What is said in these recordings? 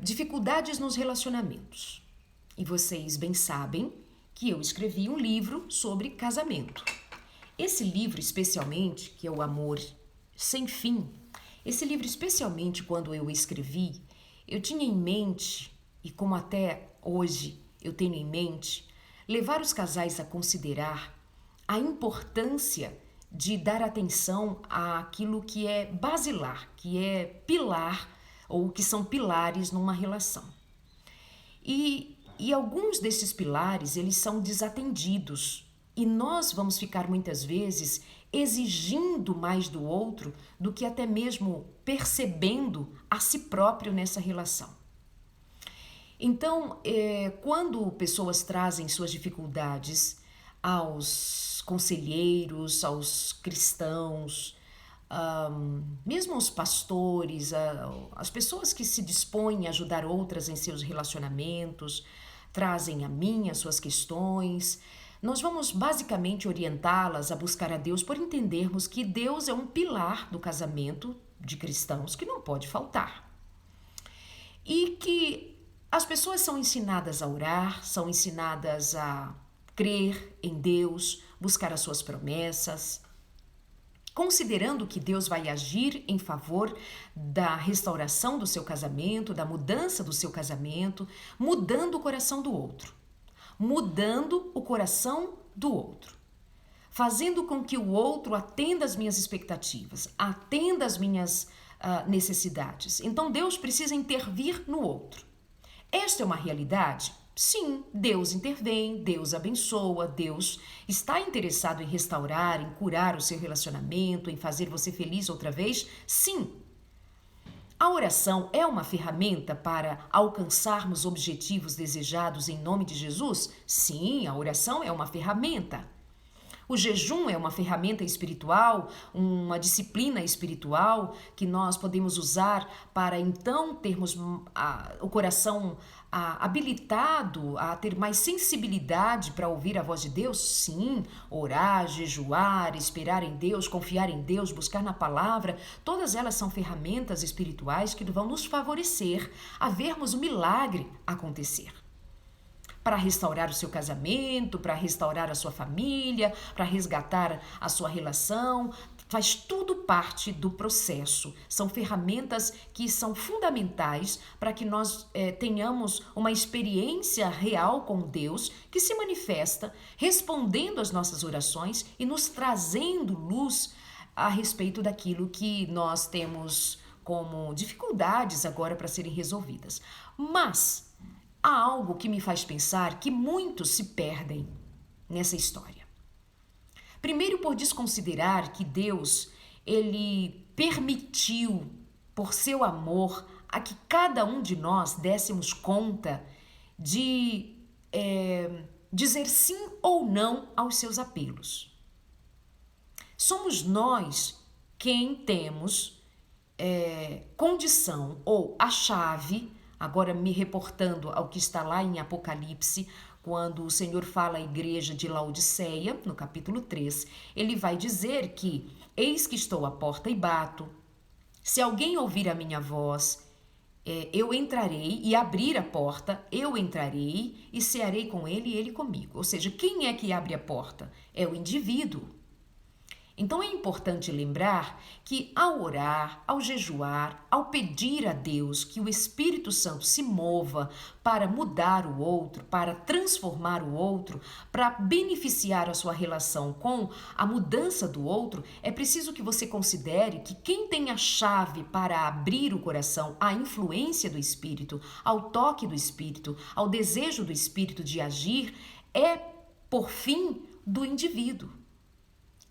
dificuldades nos relacionamentos. E vocês bem sabem que eu escrevi um livro sobre casamento. Esse livro, especialmente, que é O Amor Sem Fim, esse livro, especialmente quando eu escrevi, eu tinha em mente, e como até hoje eu tenho em mente, levar os casais a considerar a importância de dar atenção àquilo que é basilar, que é pilar, ou que são pilares numa relação. E alguns desses pilares, eles são desatendidos. E nós vamos ficar muitas vezes exigindo mais do outro do que até mesmo percebendo a si próprio nessa relação. Então, quando pessoas trazem suas dificuldades aos conselheiros, aos cristãos, mesmo os pastores, as pessoas que se dispõem a ajudar outras em seus relacionamentos, trazem a mim as suas questões. Nós vamos basicamente orientá-las a buscar a Deus por entendermos que Deus é um pilar do casamento de cristãos que não pode faltar. E que as pessoas são ensinadas a orar, são ensinadas a crer em Deus, buscar as suas promessas, considerando que Deus vai agir em favor da restauração do seu casamento, da mudança do seu casamento, mudando o coração do outro. Mudando o coração do outro. Fazendo com que o outro atenda às minhas expectativas, atenda às minhas necessidades. Então Deus precisa intervir no outro. Esta é uma realidade? Sim, Deus intervém, Deus abençoa, Deus está interessado em restaurar, em curar o seu relacionamento, em fazer você feliz outra vez? Sim. A oração é uma ferramenta para alcançarmos objetivos desejados em nome de Jesus? Sim, a oração é uma ferramenta. O jejum é uma ferramenta espiritual, uma disciplina espiritual que nós podemos usar para então termos o coração habilitado a ter mais sensibilidade para ouvir a voz de Deus? Sim, orar, jejuar, esperar em Deus, confiar em Deus, buscar na palavra, todas elas são ferramentas espirituais que vão nos favorecer a vermos o milagre acontecer. Para restaurar o seu casamento, para restaurar a sua família, para resgatar a sua relação, faz tudo parte do processo. São ferramentas que são fundamentais para que nós tenhamos uma experiência real com Deus que se manifesta respondendo às nossas orações e nos trazendo luz a respeito daquilo que nós temos como dificuldades agora para serem resolvidas. Mas há algo que me faz pensar que muitos se perdem nessa história. Primeiro, por desconsiderar que Deus, ele permitiu, por seu amor, a que cada um de nós dessemos conta de dizer sim ou não aos seus apelos. Somos nós quem temos condição ou a chave. Agora me reportando ao que está lá em Apocalipse, quando o Senhor fala à igreja de Laodiceia, no capítulo 3, ele vai dizer que eis que estou à porta e bato. Se alguém ouvir a minha voz, eu entrarei e abrir a porta, eu entrarei e cearei com ele e ele comigo. Ou seja, quem é que abre a porta? É o indivíduo. Então é importante lembrar que ao orar, ao jejuar, ao pedir a Deus que o Espírito Santo se mova para mudar o outro, para transformar o outro, para beneficiar a sua relação com a mudança do outro, é preciso que você considere que quem tem a chave para abrir o coração à influência do Espírito, ao toque do Espírito, ao desejo do Espírito de agir, é, por fim, do indivíduo.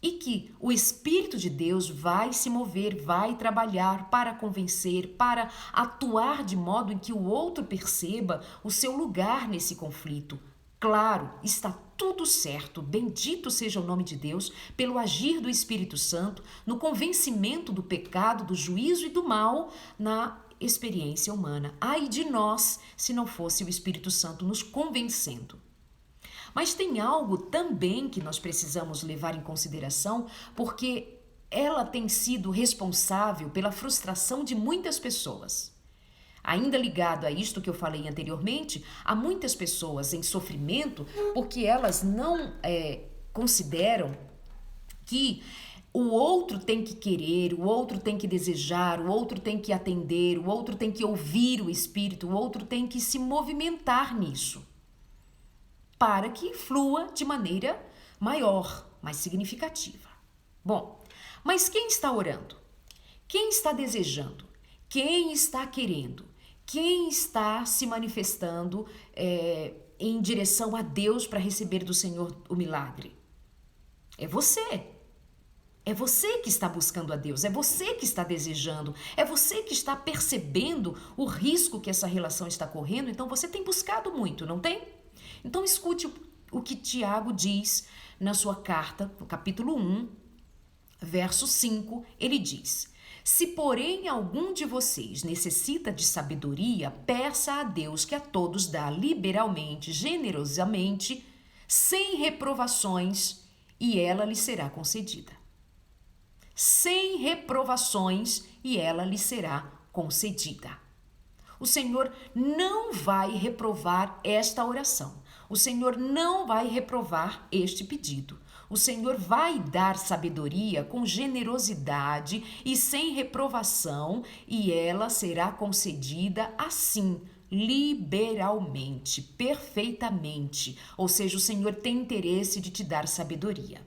E que o Espírito de Deus vai se mover, vai trabalhar para convencer, para atuar de modo em que o outro perceba o seu lugar nesse conflito. Claro, está tudo certo, bendito seja o nome de Deus, pelo agir do Espírito Santo, no convencimento do pecado, do juízo e do mal na experiência humana. Ai de nós, se não fosse o Espírito Santo nos convencendo. Mas tem algo também que nós precisamos levar em consideração, porque ela tem sido responsável pela frustração de muitas pessoas. Ainda ligado a isto que eu falei anteriormente, há muitas pessoas em sofrimento porque elas não consideram que o outro tem que querer, o outro tem que desejar, o outro tem que atender, o outro tem que ouvir o Espírito, o outro tem que se movimentar nisso, para que flua de maneira maior, mais significativa. Bom, mas quem está orando? Quem está desejando? Quem está querendo? Quem está se manifestando em direção a Deus para receber do Senhor o milagre? É você. É você que está buscando a Deus, é você que está desejando, é você que está percebendo o risco que essa relação está correndo, então você tem buscado muito, não tem? Então escute o que Tiago diz na sua carta, no capítulo 1, verso 5, ele diz: Se porém algum de vocês necessita de sabedoria, peça a Deus que a todos dá liberalmente, generosamente, sem reprovações, e ela lhe será concedida. Sem reprovações, e ela lhe será concedida. O Senhor não vai reprovar esta oração. O Senhor não vai reprovar este pedido. O Senhor vai dar sabedoria com generosidade e sem reprovação, e ela será concedida assim, liberalmente, perfeitamente. Ou seja, o Senhor tem interesse de te dar sabedoria.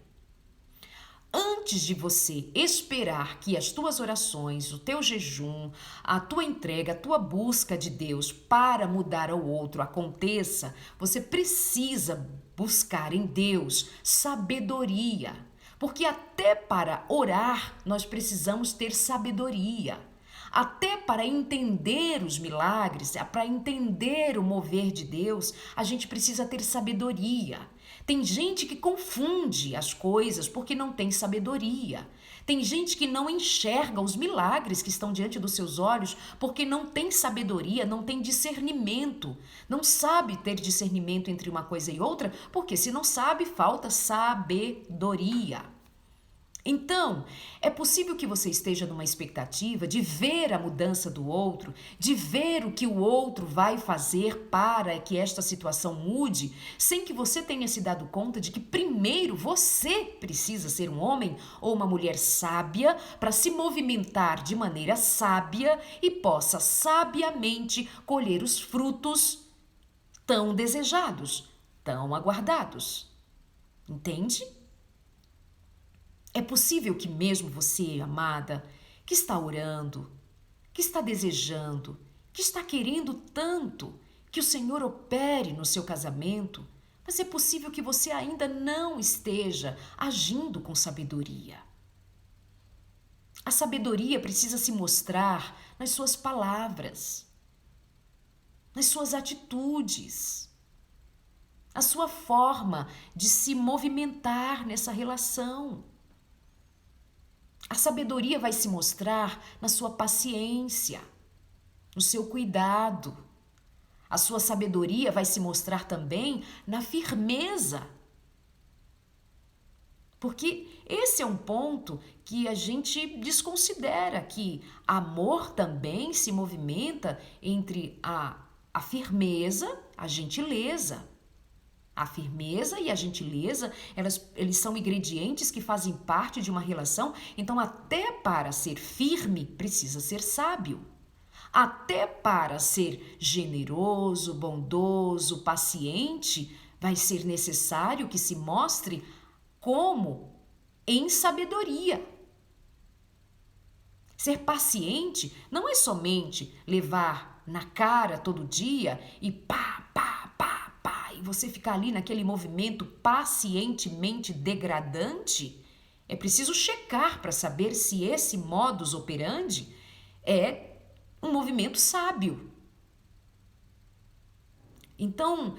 Antes de você esperar que as tuas orações, o teu jejum, a tua entrega, a tua busca de Deus para mudar ao outro aconteça, você precisa buscar em Deus sabedoria. Porque até para orar nós precisamos ter sabedoria. Até para entender os milagres, para entender o mover de Deus, a gente precisa ter sabedoria. Tem gente que confunde as coisas porque não tem sabedoria. Tem gente que não enxerga os milagres que estão diante dos seus olhos porque não tem sabedoria, não tem discernimento. Não sabe ter discernimento entre uma coisa e outra, porque se não sabe, falta sabedoria. Então, é possível que você esteja numa expectativa de ver a mudança do outro, de ver o que o outro vai fazer para que esta situação mude, sem que você tenha se dado conta de que primeiro você precisa ser um homem ou uma mulher sábia para se movimentar de maneira sábia e possa sabiamente colher os frutos tão desejados, tão aguardados. Entende? É possível que mesmo você, amada, que está orando, que está desejando, que está querendo tanto que o Senhor opere no seu casamento, mas é possível que você ainda não esteja agindo com sabedoria. A sabedoria precisa se mostrar nas suas palavras, nas suas atitudes, a sua forma de se movimentar nessa relação. A sabedoria vai se mostrar na sua paciência, no seu cuidado. A sua sabedoria vai se mostrar também na firmeza. Porque esse é um ponto que a gente desconsidera, que amor também se movimenta entre a firmeza, a gentileza. A firmeza e a gentileza, eles são ingredientes que fazem parte de uma relação. Então, até para ser firme, precisa ser sábio. Até para ser generoso, bondoso, paciente, vai ser necessário que se mostre como em sabedoria. Ser paciente não é somente levar na cara todo dia e pá, pá, pá, pá, e você ficar ali naquele movimento pacientemente degradante. É preciso checar para saber se esse modus operandi é um movimento sábio. Então,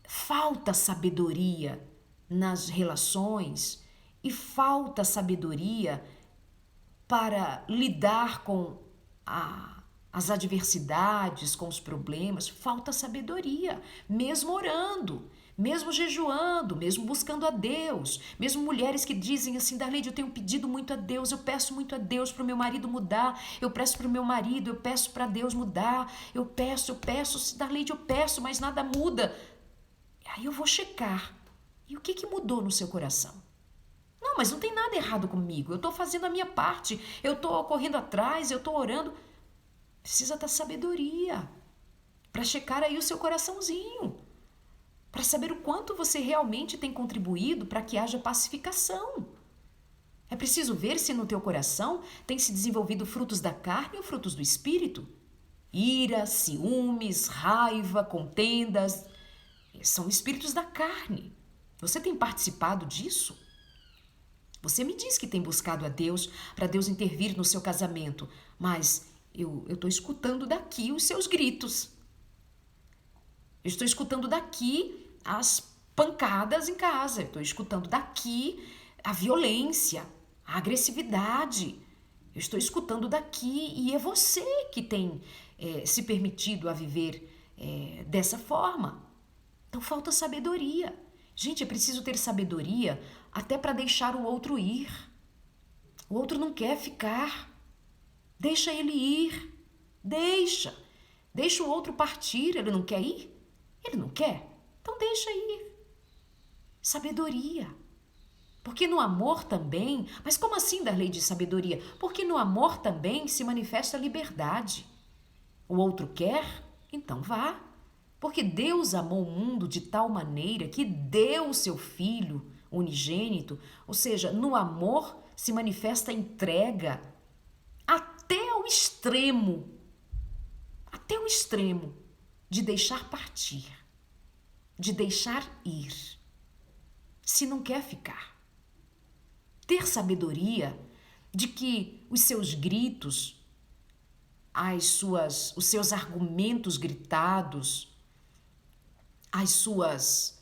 falta sabedoria nas relações e falta sabedoria para lidar com as adversidades, com os problemas. Falta sabedoria, mesmo orando, mesmo jejuando, mesmo buscando a Deus, mesmo mulheres que dizem assim, Darleide, eu tenho pedido muito a Deus, eu peço muito a Deus para o meu marido mudar, eu peço para o meu marido, eu peço para Deus mudar, eu peço, Darleide, eu peço, mas nada muda. Aí eu vou checar. E o que mudou no seu coração? Não, mas não tem nada errado comigo, eu estou fazendo a minha parte, eu estou correndo atrás, eu estou orando. Precisa da sabedoria para checar aí o seu coraçãozinho, para saber o quanto você realmente tem contribuído para que haja pacificação. É preciso ver se no teu coração tem se desenvolvido frutos da carne ou frutos do espírito. Ira, ciúmes, raiva, contendas, são espíritos da carne. Você tem participado disso? Você me diz que tem buscado a Deus para Deus intervir no seu casamento, mas eu estou escutando daqui os seus gritos. Eu estou escutando daqui as pancadas em casa. Eu estou escutando daqui a violência, a agressividade. Eu estou escutando daqui e é você que tem se permitido a viver dessa forma. Então falta sabedoria. Gente, é preciso ter sabedoria até para deixar o outro ir. O outro não quer ficar. Deixa ele ir. Deixa o outro partir. Ele não quer ir? Ele não quer? Então deixa ir. Sabedoria. Porque no amor também... Mas como assim, Darleide, de sabedoria? Porque no amor também se manifesta a liberdade. O outro quer? Então vá. Porque Deus amou o mundo de tal maneira que deu o seu Filho unigênito, ou seja, no amor se manifesta a entrega até o extremo de deixar partir, de deixar ir, se não quer ficar. Ter sabedoria de que os seus gritos, os seus argumentos gritados, as suas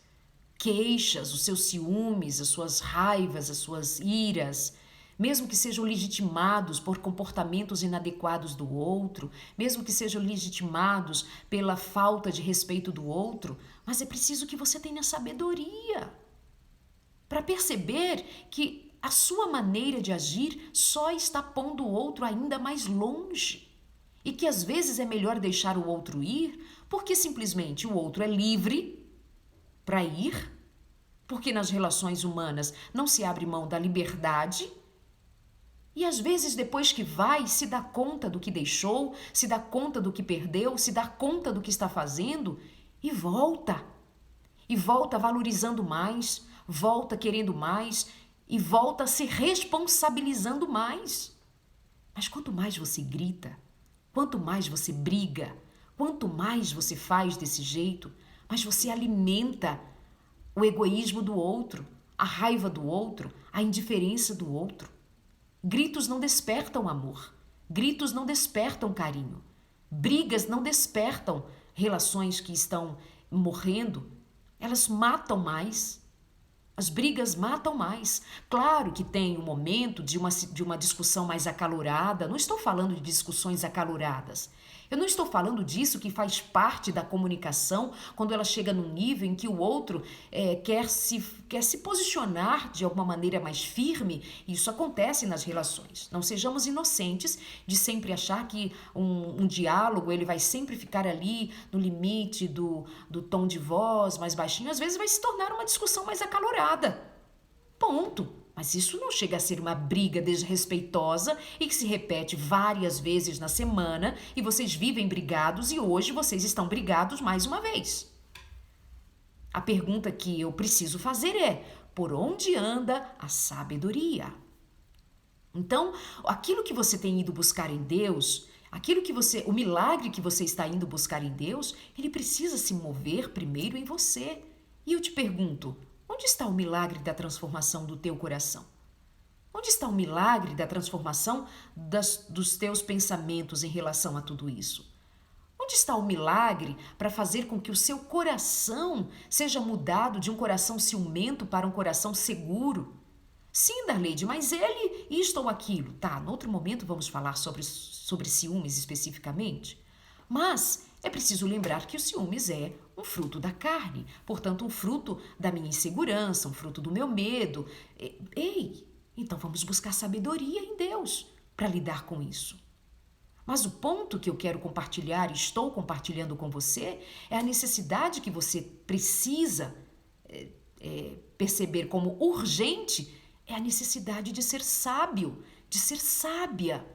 queixas, os seus ciúmes, as suas raivas, as suas iras, mesmo que sejam legitimados por comportamentos inadequados do outro, mesmo que sejam legitimados pela falta de respeito do outro, mas é preciso que você tenha sabedoria para perceber que a sua maneira de agir só está pondo o outro ainda mais longe e que às vezes é melhor deixar o outro ir porque simplesmente o outro é livre para ir, porque nas relações humanas não se abre mão da liberdade. E às vezes depois que vai, se dá conta do que deixou, se dá conta do que perdeu, se dá conta do que está fazendo e volta. E volta valorizando mais, volta querendo mais e volta se responsabilizando mais. Mas quanto mais você grita, quanto mais você briga, quanto mais você faz desse jeito, mais você alimenta o egoísmo do outro, a raiva do outro, a indiferença do outro. Gritos não despertam amor. Gritos não despertam carinho. Brigas não despertam relações que estão morrendo. Elas matam mais. As brigas matam mais. Claro que tem um momento de uma discussão mais acalorada. Não estou falando de discussões acaloradas. Eu não estou falando disso que faz parte da comunicação quando ela chega num nível em que o outro quer se posicionar de alguma maneira mais firme. Isso acontece nas relações. Não sejamos inocentes de sempre achar que um diálogo ele vai sempre ficar ali no limite do tom de voz mais baixinho. Às vezes vai se tornar uma discussão mais acalorada. Ponto. Mas isso não chega a ser uma briga desrespeitosa e que se repete várias vezes na semana e vocês vivem brigados e hoje vocês estão brigados mais uma vez. A pergunta que eu preciso fazer é: por onde anda a sabedoria? Então, aquilo que você tem ido buscar em Deus, o milagre que você está indo buscar em Deus, ele precisa se mover primeiro em você. E eu te pergunto, onde está o milagre da transformação do teu coração? Onde está o milagre da transformação dos teus pensamentos em relação a tudo isso? Onde está o milagre para fazer com que o seu coração seja mudado de um coração ciumento para um coração seguro? Sim, Darleide, mas ele isto ou aquilo. Tá, no outro momento vamos falar sobre ciúmes especificamente. Mas É preciso lembrar que o ciúmes é um fruto da carne, portanto, um fruto da minha insegurança, um fruto do meu medo. Ei, então vamos buscar sabedoria em Deus para lidar com isso. Mas o ponto que eu quero compartilhar e estou compartilhando com você é a necessidade que você precisa perceber como urgente, é a necessidade de ser sábio, de ser sábia.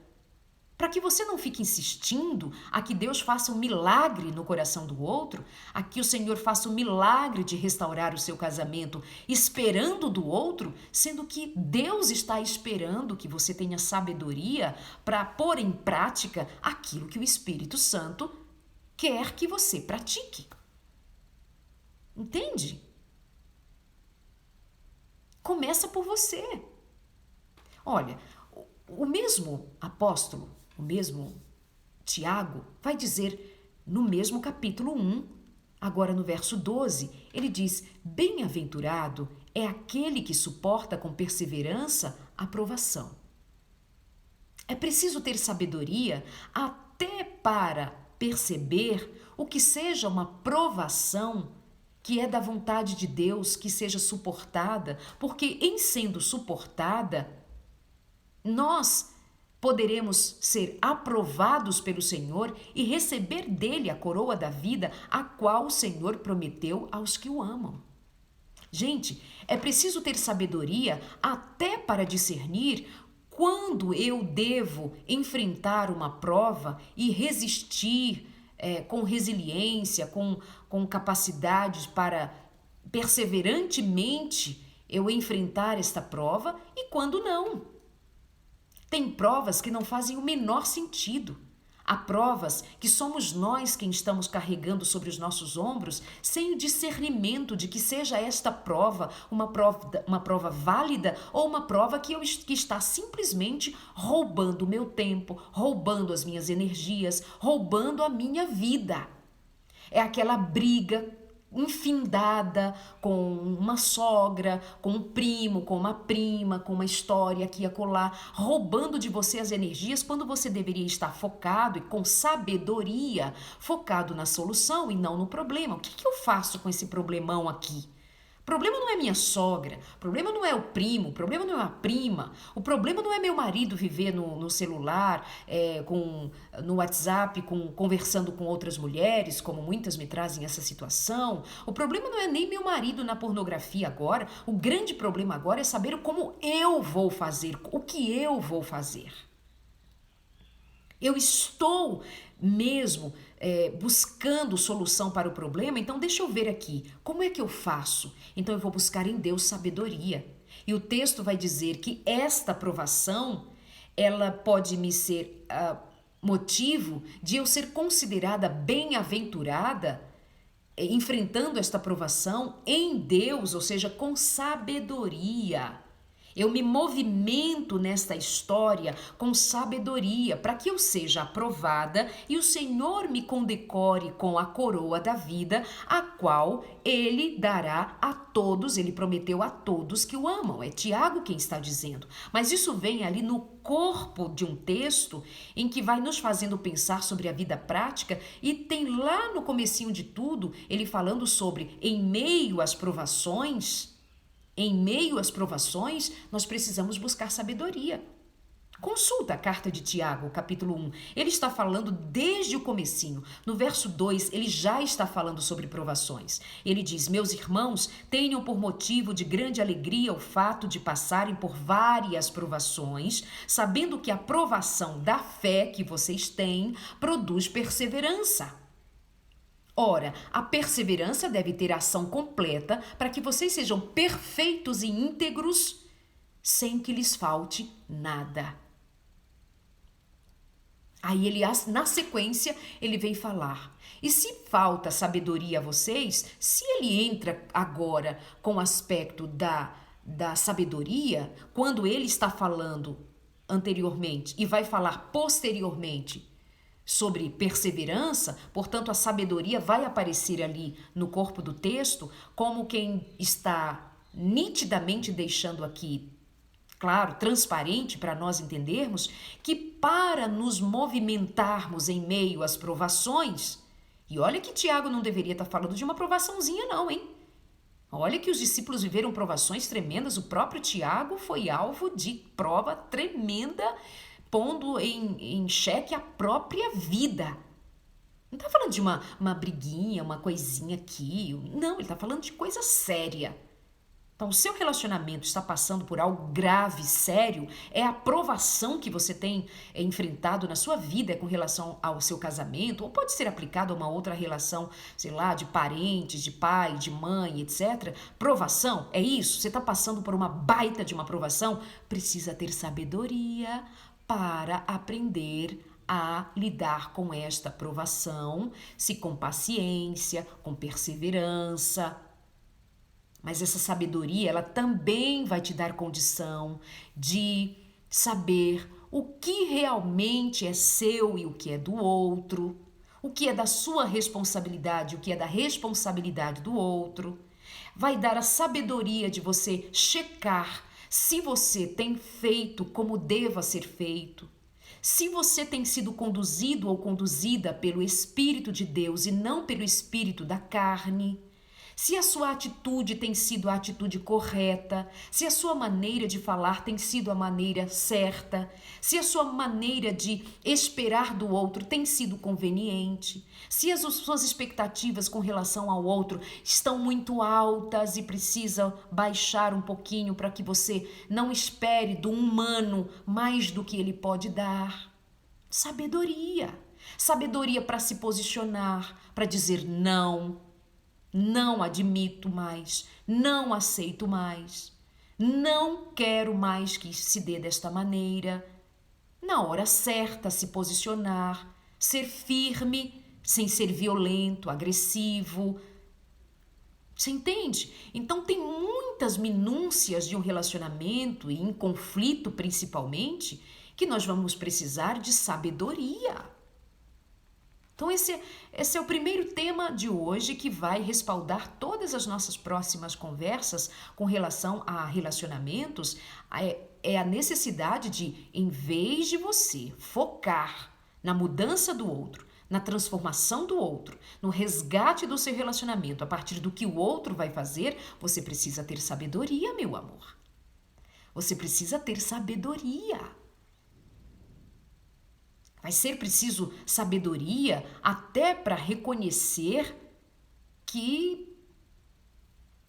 Para que você não fique insistindo a que Deus faça um milagre no coração do outro, a que o Senhor faça um milagre de restaurar o seu casamento, esperando do outro, sendo que Deus está esperando que você tenha sabedoria para pôr em prática aquilo que o Espírito Santo quer que você pratique. Entende? Começa por você. Olha, o mesmo apóstolo, o mesmo Tiago, vai dizer no mesmo capítulo 1, agora no verso 12, ele diz: bem-aventurado é aquele que suporta com perseverança a provação. É preciso ter sabedoria até para perceber o que seja uma provação que é da vontade de Deus, que seja suportada, porque em sendo suportada, nós poderemos ser aprovados pelo Senhor e receber dele a coroa da vida, a qual o Senhor prometeu aos que o amam. Gente, é preciso ter sabedoria até para discernir quando eu devo enfrentar uma prova e resistir com resiliência, com capacidade para perseverantemente eu enfrentar esta prova e quando não. Tem provas que não fazem o menor sentido. Há provas que somos nós quem estamos carregando sobre os nossos ombros sem o discernimento de que seja esta prova uma prova válida ou uma prova que está simplesmente roubando o meu tempo, roubando as minhas energias, roubando a minha vida. É aquela briga infindada com uma sogra, com um primo, com uma prima, com uma história aqui e acolá, roubando de você as energias quando você deveria estar focado e com sabedoria, focado na solução e não no problema. O que eu faço com esse problemão aqui? O problema não é minha sogra, o problema não é o primo, o problema não é a prima, o problema não é meu marido viver no celular, no WhatsApp, conversando com outras mulheres, como muitas me trazem essa situação. O problema não é nem meu marido na pornografia agora, o grande problema agora é saber como eu vou fazer, o que eu vou fazer. Eu estou mesmo buscando solução para o problema, então deixa eu ver aqui, como é que eu faço? Então eu vou buscar em Deus sabedoria. E o texto vai dizer que esta provação, ela pode me ser motivo de eu ser considerada bem-aventurada, enfrentando esta provação em Deus, ou seja, com sabedoria. Eu me movimento nesta história com sabedoria para que eu seja aprovada e o Senhor me condecore com a coroa da vida, a qual ele dará a todos, ele prometeu a todos que o amam. É Tiago quem está dizendo. Mas isso vem ali no corpo de um texto em que vai nos fazendo pensar sobre a vida prática e tem lá no comecinho de tudo ele falando sobre em meio às provações. Em meio às provações, nós precisamos buscar sabedoria. Consulta a carta de Tiago, capítulo 1. Ele está falando desde o comecinho. No verso 2, ele já está falando sobre provações. Ele diz: meus irmãos, tenham por motivo de grande alegria o fato de passarem por várias provações, sabendo que a provação da fé que vocês têm produz perseverança. Ora, a perseverança deve ter ação completa para que vocês sejam perfeitos e íntegros, sem que lhes falte nada. Aí ele, na sequência, ele vem falar. E se falta sabedoria a vocês, se ele entra agora com o aspecto da sabedoria, quando ele está falando anteriormente e vai falar posteriormente sobre perseverança, portanto a sabedoria vai aparecer ali no corpo do texto como quem está nitidamente deixando aqui, claro, transparente para nós entendermos que para nos movimentarmos em meio às provações, E olha que Tiago não deveria estar falando de uma provaçãozinha não, hein? Olha que os discípulos viveram provações tremendas, o próprio Tiago foi alvo de prova tremenda, pondo em xeque a própria vida. Não está falando de uma briguinha, uma coisinha aqui. Não, ele está falando de coisa séria. Então, o seu relacionamento está passando por algo grave, sério, é a provação que você tem enfrentado na sua vida com relação ao seu casamento, ou pode ser aplicado a uma outra relação, sei lá, de parentes, de pai, de mãe, etc. Provação, é isso? Você está passando por uma baita de uma provação? Precisa ter sabedoria para aprender a lidar com esta provação, se com paciência, com perseverança. Mas essa sabedoria, ela também vai te dar condição de saber o que realmente é seu e o que é do outro, o que é da sua responsabilidade, o que é da responsabilidade do outro. Vai dar a sabedoria de você checar se você tem feito como deva ser feito, se você tem sido conduzido ou conduzida pelo Espírito de Deus e não pelo espírito da carne. Se a sua atitude tem sido a atitude correta, se a sua maneira de falar tem sido a maneira certa, se a sua maneira de esperar do outro tem sido conveniente, se as suas expectativas com relação ao outro estão muito altas e precisa baixar um pouquinho para que você não espere do humano mais do que ele pode dar. Sabedoria. Sabedoria para se posicionar, para dizer não. Não admito mais, não aceito mais, não quero mais que se dê desta maneira. Na hora certa, se posicionar, ser firme, sem ser violento, agressivo. Você entende? Então tem muitas minúcias de um relacionamento e em conflito principalmente, que nós vamos precisar de sabedoria. Então esse é o primeiro tema de hoje que vai respaldar todas as nossas próximas conversas com relação a relacionamentos. É a necessidade de, em vez de você focar na mudança do outro, na transformação do outro, no resgate do seu relacionamento a partir do que o outro vai fazer, você precisa ter sabedoria, meu amor. Você precisa ter sabedoria. Vai ser preciso sabedoria até para reconhecer que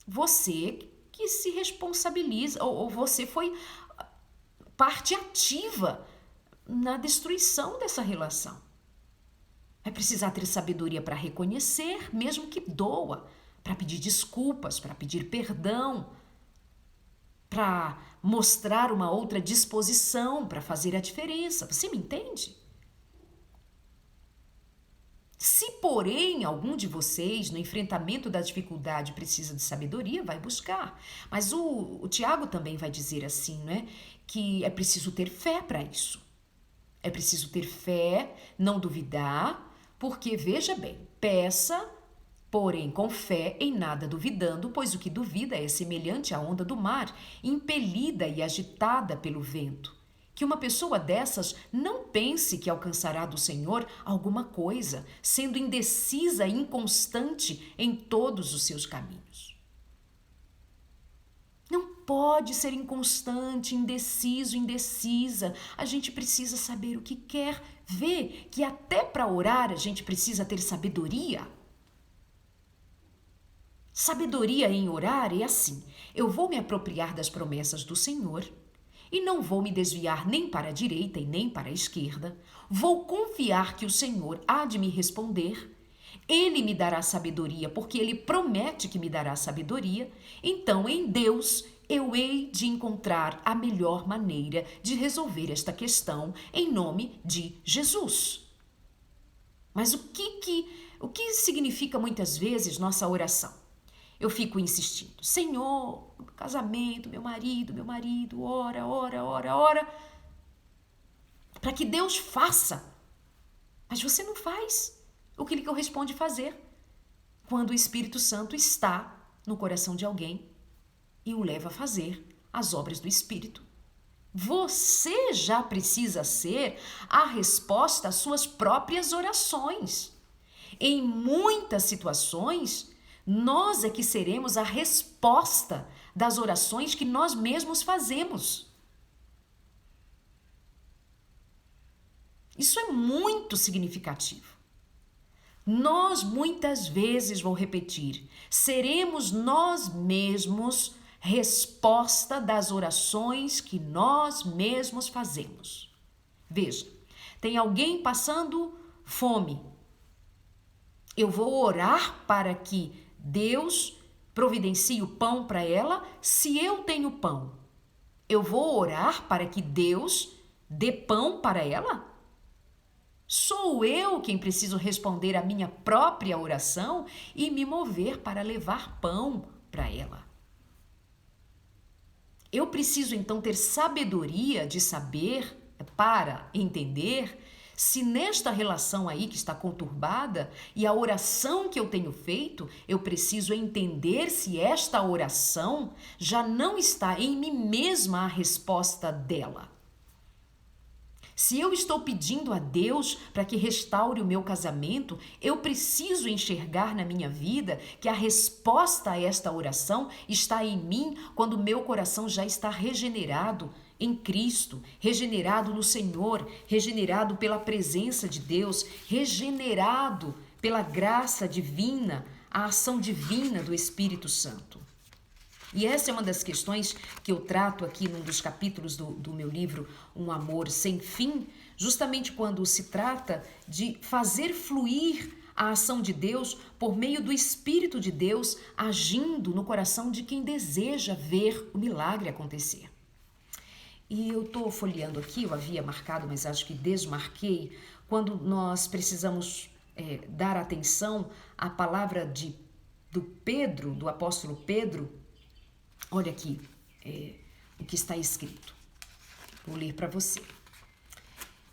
você que se responsabiliza, ou você foi parte ativa na destruição dessa relação. Vai precisar ter sabedoria para reconhecer, mesmo que doa, para pedir desculpas, para pedir perdão, para mostrar uma outra disposição para fazer a diferença. Você me entende? Se, porém, algum de vocês, no enfrentamento da dificuldade, precisa de sabedoria, vai buscar. Mas o Tiago também vai dizer assim, né? Que é preciso ter fé para isso. É preciso ter fé, não duvidar, porque, veja bem, peça, porém com fé, em nada duvidando, pois o que duvida é semelhante à onda do mar, impelida e agitada pelo vento. Que uma pessoa dessas não pense que alcançará do Senhor alguma coisa, sendo indecisa e inconstante em todos os seus caminhos. Não pode ser inconstante, indeciso, indecisa. A gente precisa saber o que quer, ver que até para orar a gente precisa ter sabedoria. Sabedoria em orar é assim: eu vou me apropriar das promessas do Senhor, e não vou me desviar nem para a direita e nem para a esquerda. Vou confiar que o Senhor há de me responder. Ele me dará sabedoria, porque Ele promete que me dará sabedoria. Então, em Deus, eu hei de encontrar a melhor maneira de resolver esta questão em nome de Jesus. Mas o que significa muitas vezes nossa oração? Eu fico insistindo: Senhor, casamento, meu marido, ora, para que Deus faça. Mas você não faz o que lhe corresponde fazer quando o Espírito Santo está no coração de alguém e o leva a fazer as obras do Espírito. Você já precisa ser a resposta às suas próprias orações. Em muitas situações, nós é que seremos a resposta das orações que nós mesmos fazemos. Isso é muito significativo. Nós muitas vezes, vou repetir, seremos nós mesmos resposta das orações que nós mesmos fazemos. Veja, tem alguém passando fome. Eu vou orar para que Deus providencie o pão para ela se eu tenho pão. Eu vou orar para que Deus dê pão para ela? Sou eu quem preciso responder à minha própria oração e me mover para levar pão para ela. Eu preciso então ter sabedoria de saber, para entender, se nesta relação aí que está conturbada e a oração que eu tenho feito, eu preciso entender se esta oração já não está em mim mesma a resposta dela. Se eu estou pedindo a Deus para que restaure o meu casamento, eu preciso enxergar na minha vida que a resposta a esta oração está em mim quando o meu coração já está regenerado em Cristo, regenerado no Senhor, regenerado pela presença de Deus, regenerado pela graça divina, a ação divina do Espírito Santo. E essa é uma das questões que eu trato aqui num dos capítulos do meu livro Um Amor Sem Fim, justamente quando se trata de fazer fluir a ação de Deus por meio do Espírito de Deus agindo no coração de quem deseja ver o milagre acontecer. E eu estou folheando aqui, eu havia marcado, mas acho que desmarquei, quando nós precisamos dar atenção à palavra do Pedro, do apóstolo Pedro. Olha aqui o que está escrito. Vou ler para você.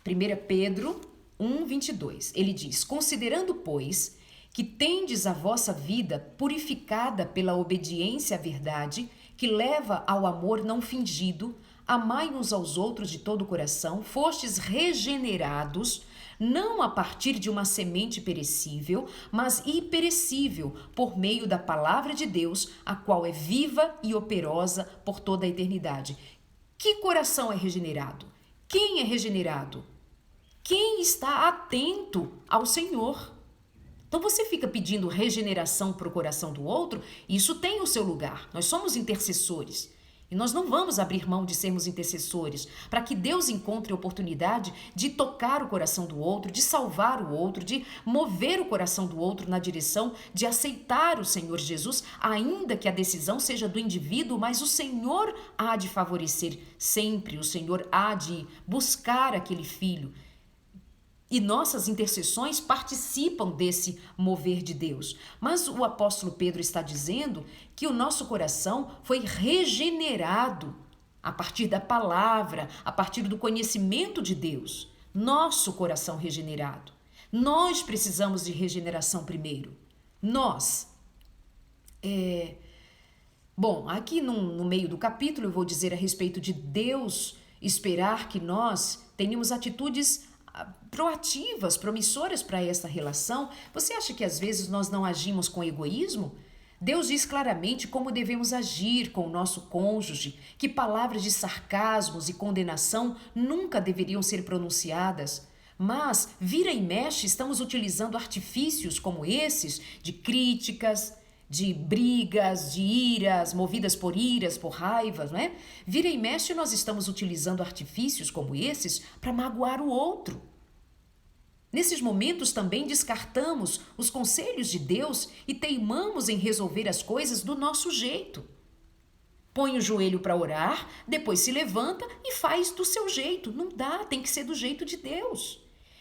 1 Pedro 1:22. Ele diz: considerando, pois, que tendes a vossa vida purificada pela obediência à verdade, que leva ao amor não fingido, amai uns aos outros de todo o coração, fostes regenerados, não a partir de uma semente perecível, mas imperecível, por meio da palavra de Deus, a qual é viva e operosa por toda a eternidade. Que coração é regenerado? Quem é regenerado? Quem está atento ao Senhor. Então você fica pedindo regeneração para o coração do outro, e isso tem o seu lugar. Nós somos intercessores. E nós não vamos abrir mão de sermos intercessores para que Deus encontre a oportunidade de tocar o coração do outro, de salvar o outro, de mover o coração do outro na direção de aceitar o Senhor Jesus, ainda que a decisão seja do indivíduo, mas o Senhor há de favorecer sempre, o Senhor há de buscar aquele filho. E nossas intercessões participam desse mover de Deus. Mas o apóstolo Pedro está dizendo que o nosso coração foi regenerado a partir da palavra, a partir do conhecimento de Deus. Nosso coração regenerado. Nós precisamos de regeneração primeiro. Nós. Bom, aqui no meio do capítulo eu vou dizer a respeito de Deus esperar que nós tenhamos atitudes proativas, promissoras para essa relação. Você acha que às vezes nós não agimos com egoísmo? Deus diz claramente como devemos agir com o nosso cônjuge, que palavras de sarcasmos e condenação nunca deveriam ser pronunciadas. Mas, vira e mexe, estamos utilizando artifícios como esses, de críticas, de brigas, de iras, movidas por iras, por raivas, não é? Vira e mexe, nós estamos utilizando artifícios como esses para magoar o outro. Nesses momentos também descartamos os conselhos de Deus e teimamos em resolver as coisas do nosso jeito. Põe o joelho para orar, depois se levanta e faz do seu jeito. Não dá, tem que ser do jeito de Deus.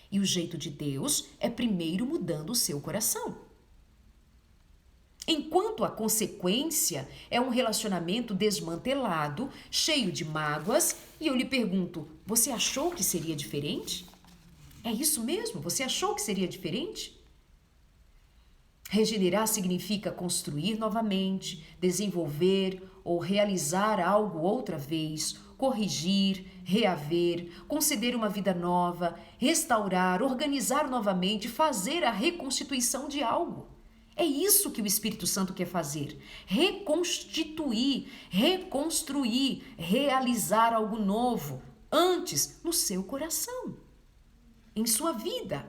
E o jeito de Deus é primeiro mudando o seu coração. Enquanto a consequência é um relacionamento desmantelado, cheio de mágoas, e eu lhe pergunto, você achou que seria diferente? É isso mesmo? Você achou que seria diferente? Regenerar significa construir novamente, desenvolver ou realizar algo outra vez, corrigir, reaver, conceder uma vida nova, restaurar, organizar novamente, fazer a reconstituição de algo. É isso que o Espírito Santo quer fazer: reconstituir, reconstruir, realizar algo novo, antes no seu coração, em sua vida.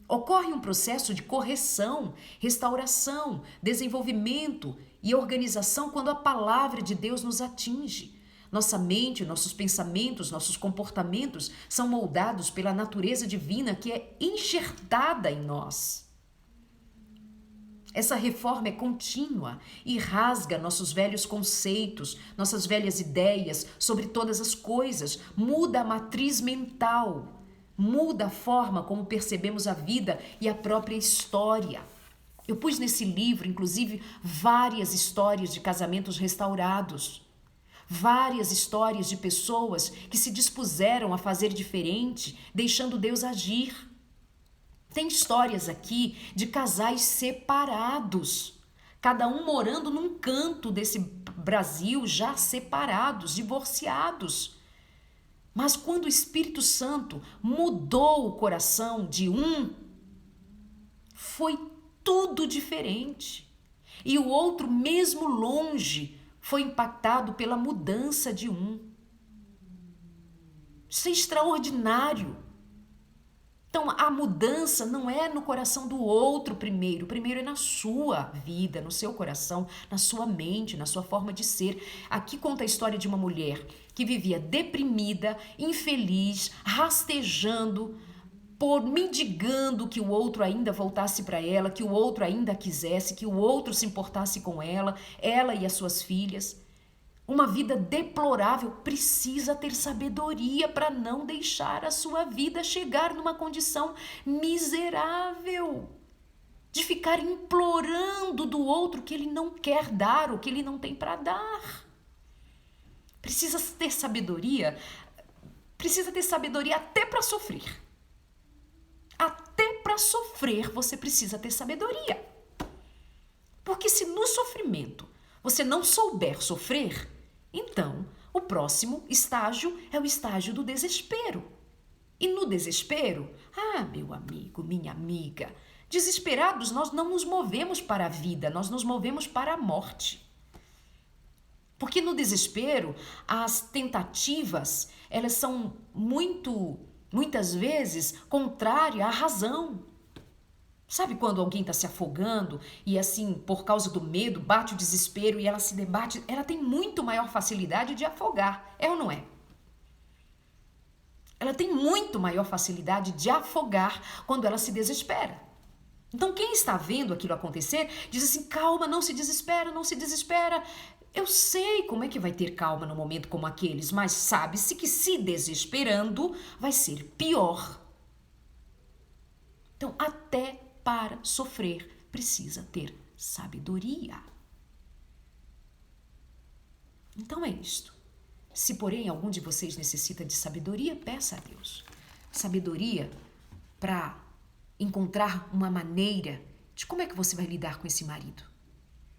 Ocorre um processo de correção, restauração, desenvolvimento e organização quando a palavra de Deus nos atinge. Nossa mente, nossos pensamentos, nossos comportamentos são moldados pela natureza divina que é enxertada em nós. Essa reforma é contínua e rasga nossos velhos conceitos, nossas velhas ideias sobre todas as coisas, muda a matriz mental, muda a forma como percebemos a vida e a própria história. Eu pus nesse livro, inclusive, várias histórias de casamentos restaurados, várias histórias de pessoas que se dispuseram a fazer diferente, deixando Deus agir. Tem histórias aqui de casais separados, cada um morando num canto desse Brasil, já separados, divorciados. Mas quando o Espírito Santo mudou o coração de um, foi tudo diferente. E o outro, mesmo longe, foi impactado pela mudança de um. Isso é extraordinário. Então, a mudança não é no coração do outro primeiro é na sua vida, no seu coração, na sua mente, na sua forma de ser. Aqui conta a história de uma mulher que vivia deprimida, infeliz, rastejando, mendigando que o outro ainda voltasse para ela, que o outro ainda a quisesse, que o outro se importasse com ela e as suas filhas. Uma vida deplorável. Precisa ter sabedoria para não deixar a sua vida chegar numa condição miserável, de ficar implorando do outro que ele não quer dar, o que ele não tem para dar. Precisa ter sabedoria até para sofrer. Até para sofrer você precisa ter sabedoria. Porque se no sofrimento você não souber sofrer, então o próximo estágio é o estágio do desespero. E no desespero, meu amigo, minha amiga, desesperados nós não nos movemos para a vida, nós nos movemos para a morte. Porque no desespero, as tentativas, elas são muitas vezes contrárias à razão. Sabe quando alguém está se afogando e assim, por causa do medo, bate o desespero e ela se debate, ela tem muito maior facilidade de afogar, é ou não é? Ela tem muito maior facilidade de afogar quando ela se desespera. Então quem está vendo aquilo acontecer diz assim: calma, não se desespera, não se desespera. Eu sei como é que vai ter calma num momento como aqueles, mas sabe-se que se desesperando vai ser pior. Então até para sofrer, precisa ter sabedoria. Então é isto. Se, porém, algum de vocês necessita de sabedoria, peça a Deus. Sabedoria para encontrar uma maneira de como é que você vai lidar com esse marido.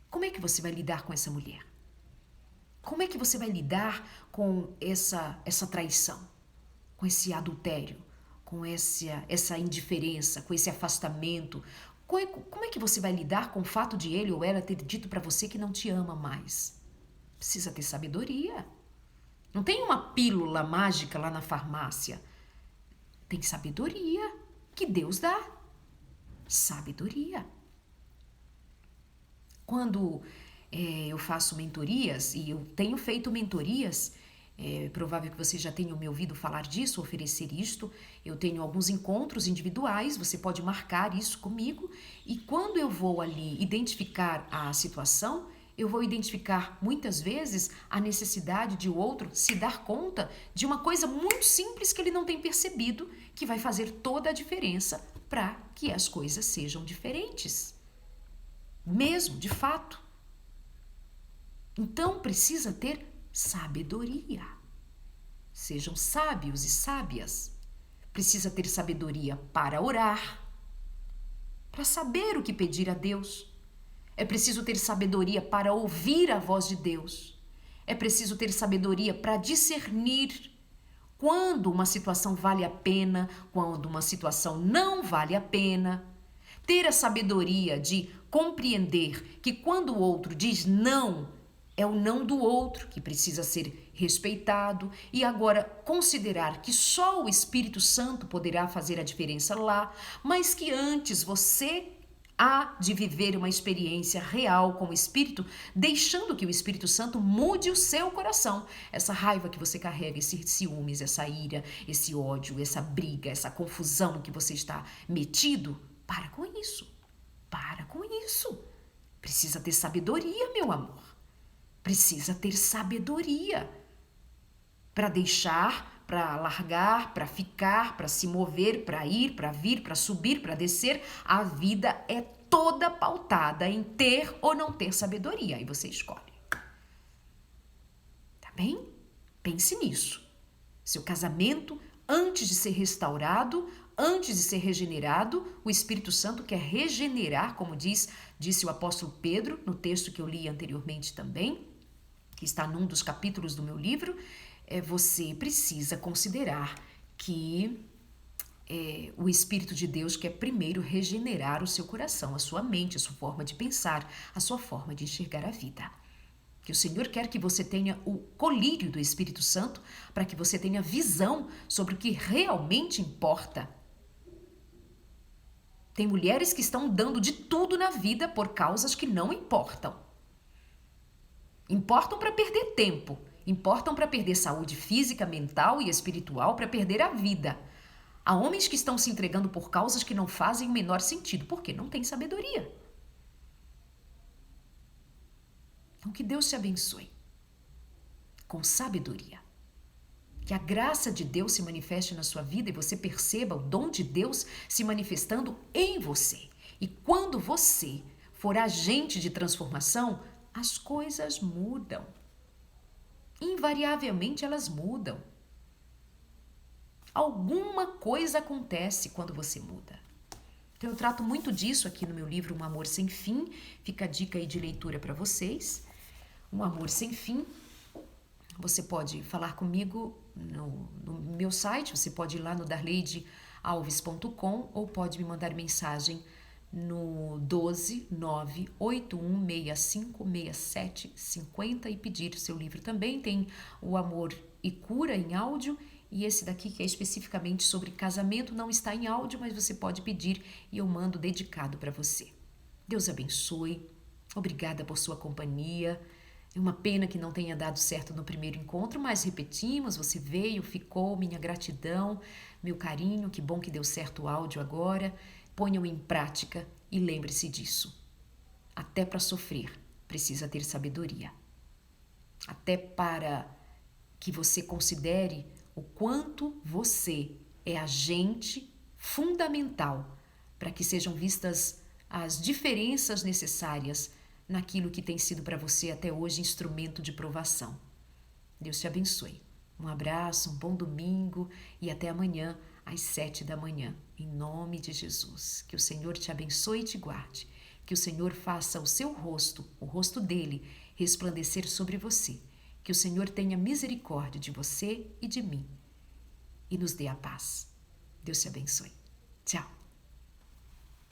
Como é que você vai lidar com essa mulher? Como é que você vai lidar com essa traição, com esse adultério, com essa indiferença, com esse afastamento? Como é que você vai lidar com o fato de ele ou ela ter dito para você que não te ama mais? Precisa ter sabedoria. Não tem uma pílula mágica lá na farmácia. Tem sabedoria que Deus dá. Sabedoria. Quando eu faço mentorias, e eu tenho feito mentorias, é provável que você já tenha me ouvido falar disso, oferecer isto. Eu tenho alguns encontros individuais, você pode marcar isso comigo. E quando eu vou ali identificar a situação, eu vou identificar muitas vezes a necessidade de o outro se dar conta de uma coisa muito simples que ele não tem percebido, que vai fazer toda a diferença para que as coisas sejam diferentes. Mesmo, de fato. Então precisa ter sabedoria. Sejam sábios e sábias. Precisa ter sabedoria para orar, para saber o que pedir a Deus. É preciso ter sabedoria para ouvir a voz de Deus. É preciso ter sabedoria para discernir quando uma situação vale a pena, quando uma situação não vale a pena. Ter a sabedoria de compreender que quando o outro diz não, é o não do outro que precisa ser respeitado, e agora considerar que só o Espírito Santo poderá fazer a diferença lá, mas que antes você há de viver uma experiência real com o Espírito, deixando que o Espírito Santo mude o seu coração. Essa raiva que você carrega, esses ciúmes, essa ira, esse ódio, essa briga, essa confusão que você está metido, para com isso. Para com isso. Precisa ter sabedoria, meu amor. Precisa ter sabedoria para deixar, para largar, para ficar, para se mover, para ir, para vir, para subir, para descer. A vida é toda pautada em ter ou não ter sabedoria. Aí você escolhe. Tá bem? Pense nisso. Seu casamento, antes de ser restaurado, antes de ser regenerado, o Espírito Santo quer regenerar, como disse o apóstolo Pedro, no texto que eu li anteriormente também, que está num dos capítulos do meu livro. Você precisa considerar que o Espírito de Deus quer primeiro regenerar o seu coração, a sua mente, a sua forma de pensar, a sua forma de enxergar a vida. Que o Senhor quer que você tenha o colírio do Espírito Santo para que você tenha visão sobre o que realmente importa. Tem mulheres que estão dando de tudo na vida por causas que não importam. Importam para perder tempo, importam para perder saúde física, mental e espiritual, para perder a vida. Há homens que estão se entregando por causas que não fazem o menor sentido, porque não tem sabedoria. Então, que Deus te abençoe com sabedoria. Que a graça de Deus se manifeste na sua vida e você perceba o dom de Deus se manifestando em você. E quando você for agente de transformação, as coisas mudam. Invariavelmente elas mudam. Alguma coisa acontece quando você muda. Então eu trato muito disso aqui no meu livro Um Amor Sem Fim. Fica a dica aí de leitura para vocês. Um Amor Sem Fim. Você pode falar comigo no meu site, você pode ir lá no darleidealves.com ou pode me mandar mensagem no 12981656750 e pedir o seu livro também. Tem o Amor e Cura em áudio, e esse daqui que é especificamente sobre casamento não está em áudio, mas você pode pedir e eu mando dedicado para você. Deus abençoe, obrigada por sua companhia. É uma pena que não tenha dado certo no primeiro encontro, mas repetimos, você veio, ficou, minha gratidão, meu carinho, que bom que deu certo o áudio agora. Ponham em prática e lembre-se disso. Até para sofrer, precisa ter sabedoria. Até para que você considere o quanto você é agente fundamental para que sejam vistas as diferenças necessárias naquilo que tem sido para você até hoje instrumento de provação. Deus te abençoe. Um abraço, um bom domingo e até amanhã às 7 da manhã, em nome de Jesus. Que o Senhor te abençoe e te guarde. Que o Senhor faça o seu rosto, o rosto dele, resplandecer sobre você. Que o Senhor tenha misericórdia de você e de mim e nos dê a paz. Deus te abençoe. Tchau.